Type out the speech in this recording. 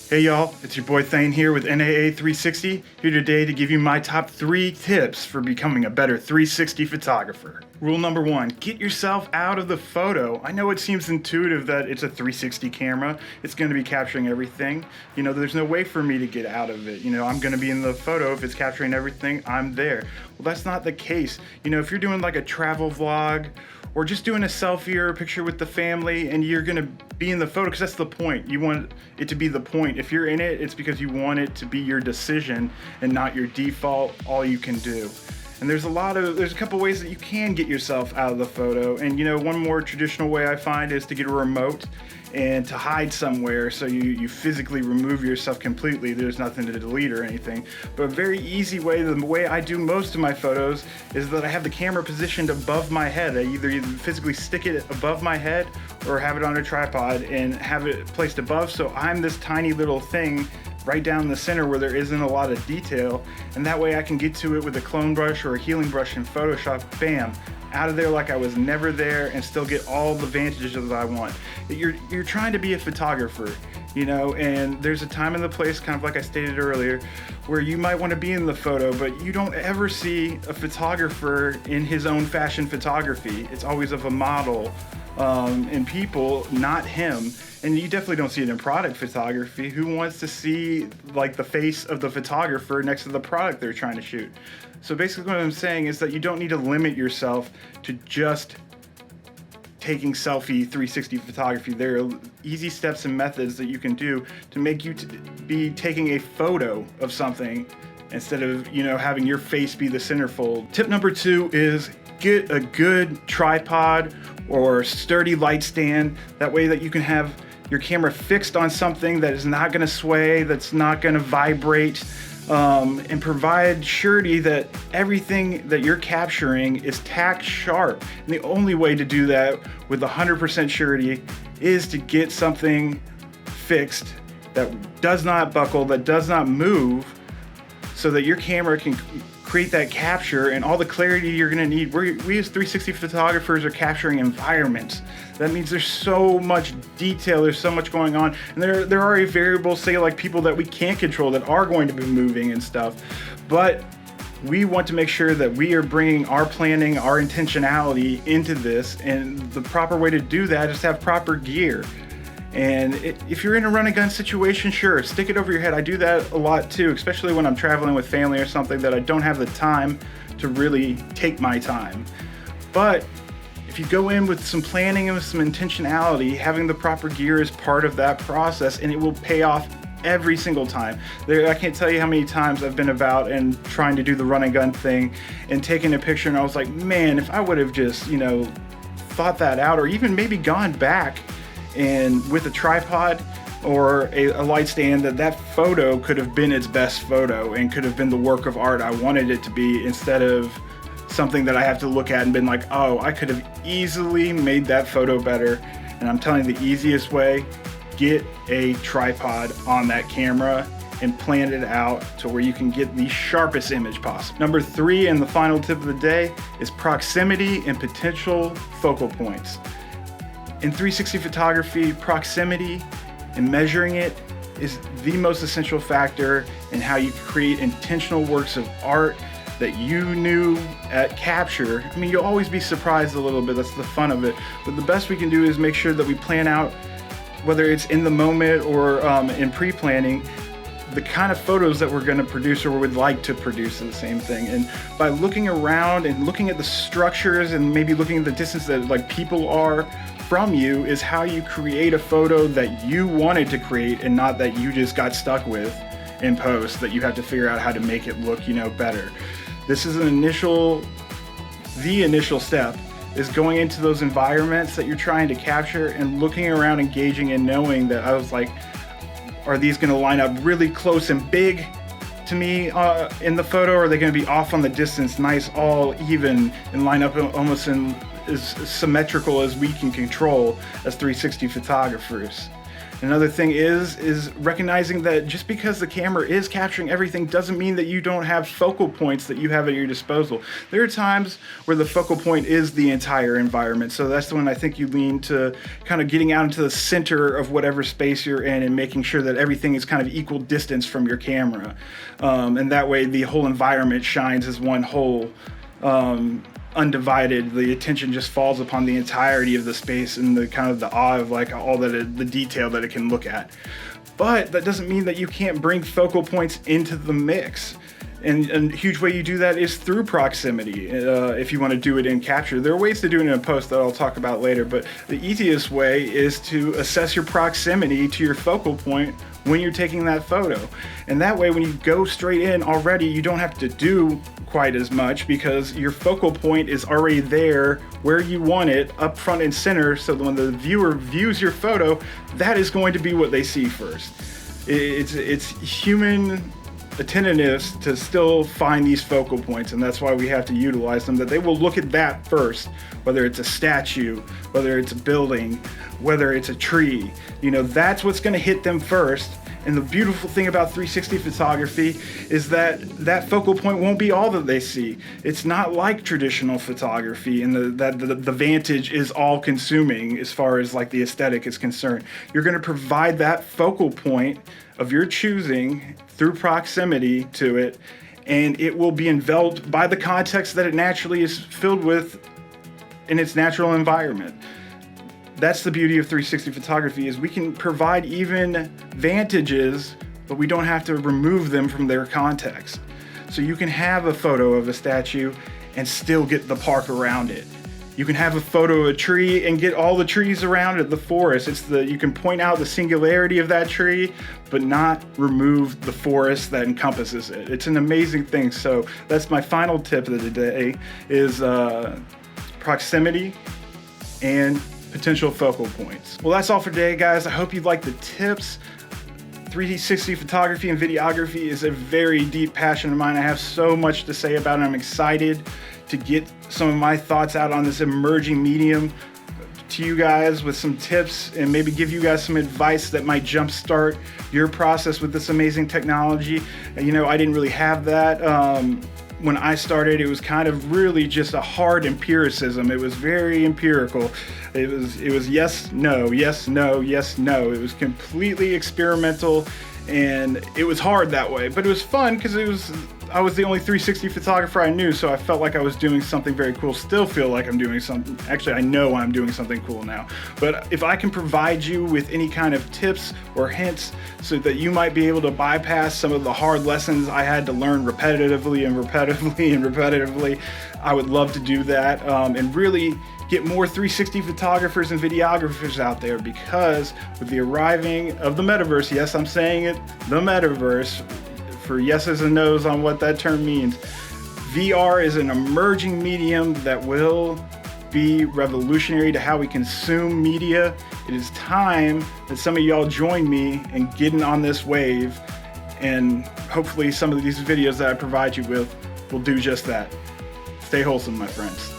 Hey y'all, it's your boy Thane here with NAA 360, here today to give you my top 3 tips for becoming a better 360 photographer. Rule number 1, get yourself out of the photo. I know it seems intuitive that it's a 360 camera, it's going to be capturing everything. There's no way for me to get out of it. I'm going to be in the photo. If it's capturing everything, I'm there. Well, that's not the case. If you're doing like a travel vlog, or just doing a selfie or a picture with the family and you're gonna be in the photo, because that's the point. You want it to be the point. If you're in it, it's because you want it to be your decision and not your default, all you can do. And there's a couple ways that you can get yourself out of the photo. And one more traditional way I find is to get a remote and to hide somewhere so you physically remove yourself completely. There's nothing to delete or anything. But a very easy way, the way I do most of my photos, is that I have the camera positioned above my head. I either physically stick it above my head or have it on a tripod and have it placed above, so I'm this tiny little thing right down the center where there isn't a lot of detail, and that way I can get to it with a clone brush or a healing brush in Photoshop, bam, out of there like I was never there, and still get all the advantages that I want. You're trying to be a photographer, and there's a time and the place, kind of like I stated earlier, where you might want to be in the photo, but you don't ever see a photographer in his own fashion photography. It's always of a model and people, not him. And you definitely don't see it in product photography. Who wants to see like the face of the photographer next to the product they're trying to shoot? So basically what I'm saying is that you don't need to limit yourself to just taking selfie 360 photography. There are easy steps and methods that you can do to make you be taking a photo of something instead of having your face be the centerfold. Tip number 2 is get a good tripod or sturdy light stand. That way that you can have your camera fixed on something that is not going to sway, that's not going to vibrate, and provide surety that everything that you're capturing is tack sharp. And the only way to do that with 100% surety is to get something fixed that does not buckle, that does not move, so that your camera can create that capture and all the clarity you're going to need. We as 360 photographers are capturing environments. That means there's so much detail, there's so much going on, and there are variables, say like people that we can't control that are going to be moving and stuff, but we want to make sure that we are bringing our planning, our intentionality into this, and the proper way to do that is to have proper gear. And if you're in a run and gun situation, sure, stick it over your head. I do that a lot too, especially when I'm traveling with family or something that I don't have the time to really take my time. But if you go in with some planning and with some intentionality, having the proper gear is part of that process, and it will pay off every single time. I can't tell you how many times I've been about and trying to do the run and gun thing and taking a picture, and I was like, man, if I would have just, thought that out, or even maybe gone back and with a tripod or a light stand, that photo could have been its best photo and could have been the work of art I wanted it to be, instead of something that I have to look at and been like, oh, I could have easily made that photo better. And I'm telling you, the easiest way, get a tripod on that camera and plan it out to where you can get the sharpest image possible. Number 3, and the final tip of the day, is proximity and potential focal points. In 360 photography, proximity and measuring it is the most essential factor in how you create intentional works of art that you knew at capture. I mean, you'll always be surprised a little bit, that's the fun of it. But the best we can do is make sure that we plan out, whether it's in the moment or in pre-planning, the kind of photos that we're going to produce or would like to produce the same thing. And by looking around and looking at the structures and maybe looking at the distance that like people are from you, is how you create a photo that you wanted to create and not that you just got stuck with in post, that you have to figure out how to make it look, better. This is the initial step, is going into those environments that you're trying to capture and looking around, engaging, and knowing that I was like, are these going to line up really close and big to me in the photo, or are they going to be off on the distance, nice, all even, and line up almost in as symmetrical as we can control as 360 photographers? Another thing is recognizing that just because the camera is capturing everything doesn't mean that you don't have focal points that you have at your disposal. There are times where the focal point is the entire environment, so that's when I think you lean to kind of getting out into the center of whatever space you're in and making sure that everything is kind of equal distance from your camera, and that way the whole environment shines as one whole, undivided. The attention just falls upon the entirety of the space and the kind of the awe of like all the detail that it can look at. But that doesn't mean that you can't bring focal points into the mix. And a huge way you do that is through proximity. If you want to do it in capture, there are ways to do it in post that I'll talk about later, but the easiest way is to assess your proximity to your focal point when you're taking that photo. And that way, when you go straight in already, you don't have to do quite as much because your focal point is already there where you want it, up front and center, so that when the viewer views your photo, that is going to be what they see first. It's human attentiveness to still find these focal points, and that's why we have to utilize them, that they will look at that first, whether it's a statue, whether it's a building, whether it's a tree. You know, that's what's going to hit them first. And the beautiful thing about 360 photography is that that focal point won't be all that they see. It's not like traditional photography, and the vantage is all consuming as far as like the aesthetic is concerned. You're going to provide that focal point of your choosing through proximity to it, and it will be enveloped by the context that it naturally is filled with in its natural environment. That's the beauty of 360 photography, is we can provide even vantages, but we don't have to remove them from their context. So you can have a photo of a statue and still get the park around it. You can have a photo of a tree and get all the trees around it, the forest. You can point out the singularity of that tree, but not remove the forest that encompasses it. It's an amazing thing. So that's my final tip of the day, is proximity and potential focal points. Well, that's all for today, guys. I hope you liked the tips. 360 photography and videography is a very deep passion of mine. I have so much to say about it. I'm excited to get some of my thoughts out on this emerging medium to you guys with some tips and maybe give you guys some advice that might jumpstart your process with this amazing technology. You know, I didn't really have that. When I started, it was kind of really just a hard empiricism. It was very empirical. It was yes, no, yes, no, yes, no. It was completely experimental, and it was hard that way. But it was fun because I was the only 360 photographer I knew, so I felt like I was doing something very cool. Still feel like I'm doing something. Actually, I know I'm doing something cool now. But if I can provide you with any kind of tips or hints so that you might be able to bypass some of the hard lessons I had to learn repetitively and repetitively and repetitively, I would love to do that, and really get more 360 photographers and videographers out there, because with the arriving of the metaverse, yes, I'm saying it, the metaverse, for yeses and nos on what that term means, VR is an emerging medium that will be revolutionary to how we consume media. It is time that some of y'all join me in getting on this wave, and hopefully some of these videos that I provide you with will do just that. Stay wholesome, my friends.